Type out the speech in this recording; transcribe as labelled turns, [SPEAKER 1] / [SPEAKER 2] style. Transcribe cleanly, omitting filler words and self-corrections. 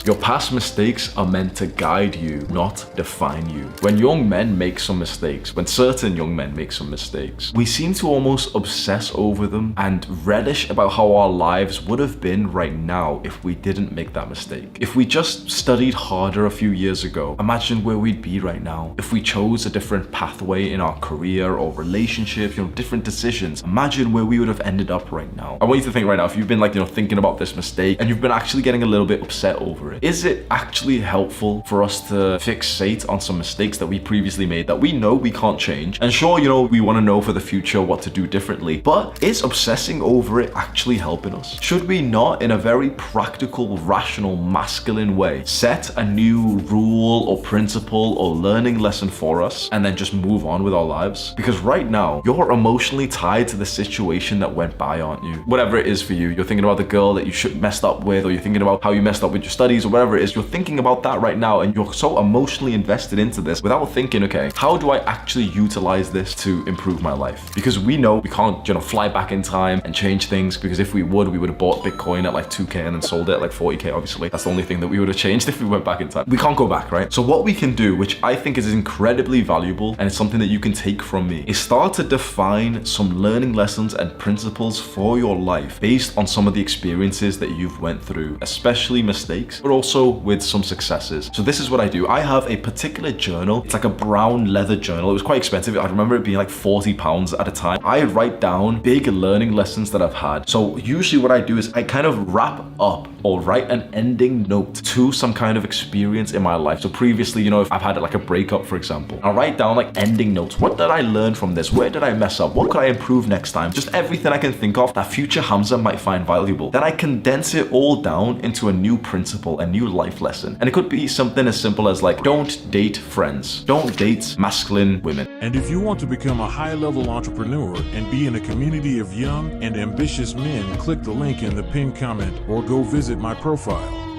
[SPEAKER 1] this. Your past mistakes are meant to guide you, not define you. When young men make some mistakes, when certain young men make some mistakes, we seem to almost obsess over them and relish about how our lives would have been right now if we didn't make that mistake. If we just studied harder a few years ago, imagine where we'd be right now. If we chose a different pathway in our career or relationship, different decisions, imagine where we would have ended up right now. I want you to think right now, if you've been like, thinking about this mistake and you've been actually getting a little bit upset over it, is it actually helpful for us to fixate on some mistakes that we previously made that we know we can't change? And sure, we want to know for the future what to do differently, but is obsessing over it actually helping us? Should we not, in a very practical, rational, masculine way, set a new rule or principle or learning lesson for us and then just move on with our lives? Because right now, you're emotionally tied to the situation that went by, aren't you? Whatever it is for you, you're thinking about the girl that you messed up with, or you're thinking about how you messed up with your studies, or whatever it is, you're thinking about that right now, and you're so emotionally invested into this without thinking, okay, how do I actually utilize this to improve my life? Because we know we can't, fly back in time and change things, because if we would have bought Bitcoin at like 2K and then sold it at like 40K, obviously. That's the only thing that we would have changed if we went back in time. We can't go back, right? So what we can do, which I think is incredibly valuable, and it's something that you can take from me, is start to define some learning lessons and principles for your life based on some of the experiences that you've went through, especially mistakes, but also with some successes. So this is what I do. I have a particular journal. It's like a brown leather journal. It was quite expensive. I remember it being like 40 pounds at a time. I write down big learning lessons that I've had. So usually what I do is I kind of wrap up or write an ending note to some kind of experience in my life. So previously, if I've had like a breakup, for example, I'll write down like ending notes. What did I learn from this? Where did I mess up? What could I improve next time? Just everything I can think of that future Hamza might find valuable. Then I condense it all down into a new principle, a new life lesson. And it could be something as simple as like, don't date friends. Don't date masculine women.
[SPEAKER 2] And if you want to become a high-level entrepreneur and be in a community of young and ambitious men, click the link in the pinned comment or go visit my profile.